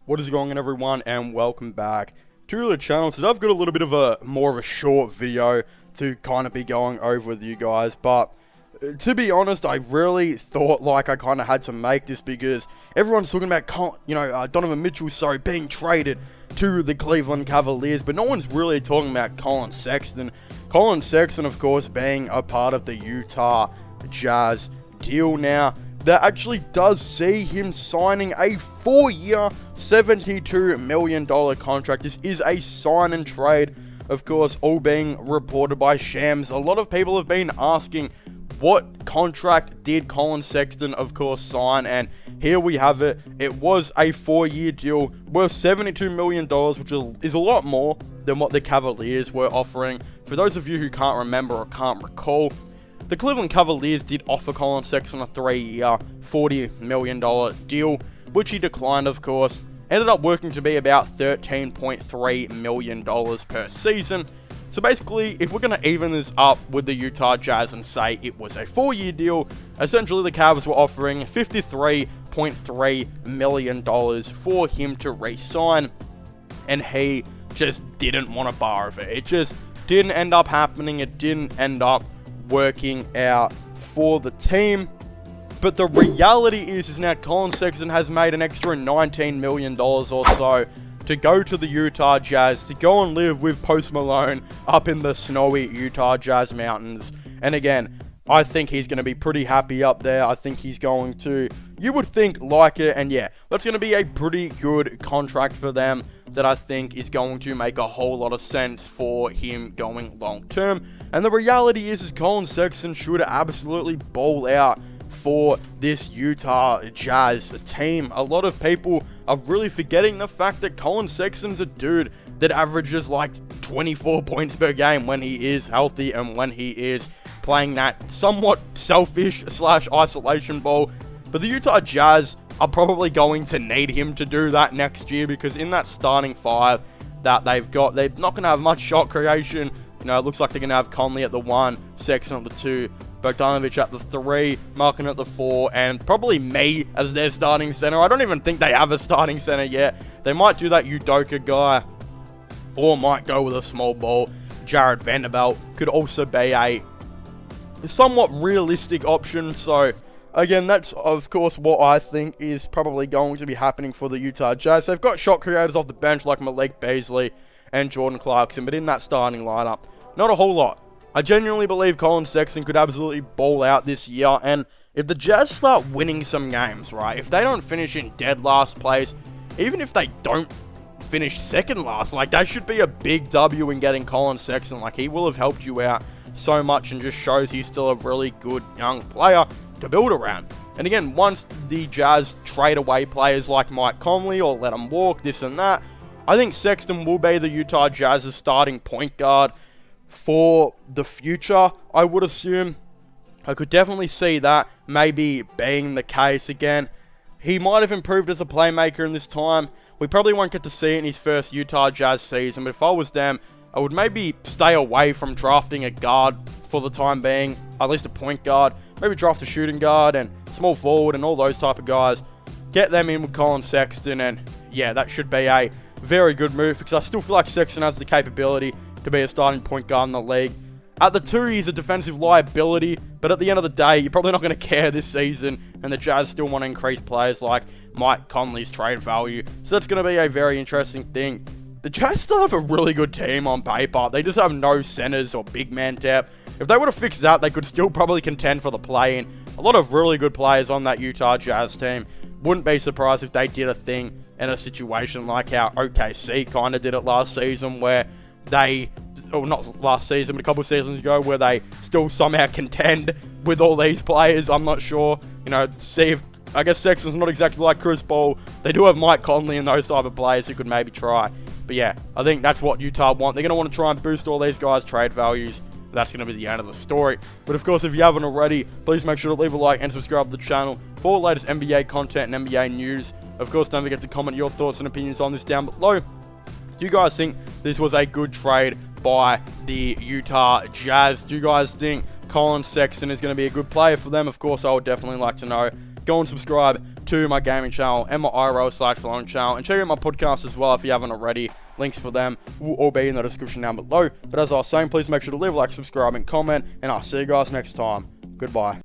What is going on, everyone, and welcome back to the channel. Today I've got a little bit of a more of a short video to kind of be going over with you guys, but to be honest, I really thought like I kind of had to make this because everyone's talking about Donovan Mitchell being traded to the Cleveland Cavaliers, but no one's really talking about Colin Sexton. Colin Sexton, of course, being a part of the Utah Jazz deal now. That actually does see him signing a 4-year, $72 million contract. This is a sign and trade, of course, all being reported by Shams. A lot of people have been asking what contract did Colin Sexton, of course, sign, and here we have it. It was a 4-year deal worth $72 million, which is a lot more than what the Cavaliers were offering. For those of you who can't remember or can't recall, the Cleveland Cavaliers did offer Colin Sexton a 3-year, $40 million deal, which he declined, of course. Ended up working to be about $13.3 million per season. So basically, if we're going to even this up with the Utah Jazz and say it was a 4-year deal, essentially the Cavs were offering $53.3 million for him to re-sign, and he just didn't want a bar of it. It just didn't end up happening. It didn't end up working out for the team. But the reality is now Colin Sexton has made an extra $19 million or so to go to the Utah Jazz, to go and live with Post Malone up in the snowy Utah Jazz mountains. And again, I think he's going to be pretty happy up there. I think he's going to, you would think, like it. And yeah, that's going to be a pretty good contract for them that I think is going to make a whole lot of sense for him going long term. And the reality is Colin Sexton should absolutely bowl out for this Utah Jazz team. A lot of people are really forgetting the fact that Colin Sexton's a dude that averages like 24 points per game when he is healthy and when he is playing that somewhat selfish / isolation ball. But the Utah Jazz are probably going to need him to do that next year, because in that starting five that they've got, they're not going to have much shot creation. You know, it looks like they're going to have Conley at the 1, Sexton at the 2, Bogdanovic at the 3, Markin at the 4, and probably me as their starting center. I don't even think they have a starting center yet. They might do that Udoka guy, or might go with a small ball. Jared Vanderbilt could also be a somewhat realistic option. So again, that's of course what I think is probably going to be happening for the Utah Jazz. They've got shot creators off the bench like Malik Beasley and Jordan Clarkson, but in that starting lineup, not a whole lot. I genuinely believe Colin Sexton could absolutely ball out this year, and if the Jazz start winning some games, right, if they don't finish in dead last place, even if they don't finish second last, like, that should be a big W in getting Colin Sexton. Like, he will have helped you out so much and just shows he's still a really good young player to build around. And again, once the Jazz trade away players like Mike Conley or let them walk, this and that, I think Sexton will be the Utah Jazz's starting point guard for the future, I would assume. I could definitely see that maybe being the case again. He might have improved as a playmaker in this time. We probably won't get to see it in his first Utah Jazz season, but if I was them, I would maybe stay away from drafting a guard for the time being, at least a point guard. Maybe draft a shooting guard and small forward and all those type of guys. Get them in with Colin Sexton, and yeah, that should be a very good move, because I still feel like Sexton has the capability to be a starting point guard in the league. At the 2, he's a defensive liability, but at the end of the day, you're probably not going to care this season, and the Jazz still want to increase players like Mike Conley's trade value. So that's going to be a very interesting thing. The Jazz still have a really good team on paper. They just have no centers or big man depth. If they would have fixed that, they could still probably contend for the play-in. A lot of really good players on that Utah Jazz team. Wouldn't be surprised if they did a thing in a situation like how OKC kind of did it last season, where they, or not last season, but a couple of seasons ago, where they still somehow contend with all these players. I'm not sure, see if, I guess Sexton's not exactly like Chris Paul. They do have Mike Conley and those type of players who could maybe try. But yeah, I think that's what Utah want. They're going to want to try and boost all these guys' trade values. That's going to be the end of the story. But of course, if you haven't already, please make sure to leave a like and subscribe to the channel for the latest NBA content and NBA news. Of course, don't forget to comment your thoughts and opinions on this down below. Do you guys think this was a good trade by the Utah Jazz? Do you guys think Colin Sexton is going to be a good player for them? Of course, I would definitely like to know. go and subscribe to my gaming channel and my IRL/vlog channel, and check out my podcast as well if you haven't already. Links for them will all be in the description down below. But as I was saying, please make sure to leave a like, subscribe, and comment, and I'll see you guys next time. Goodbye.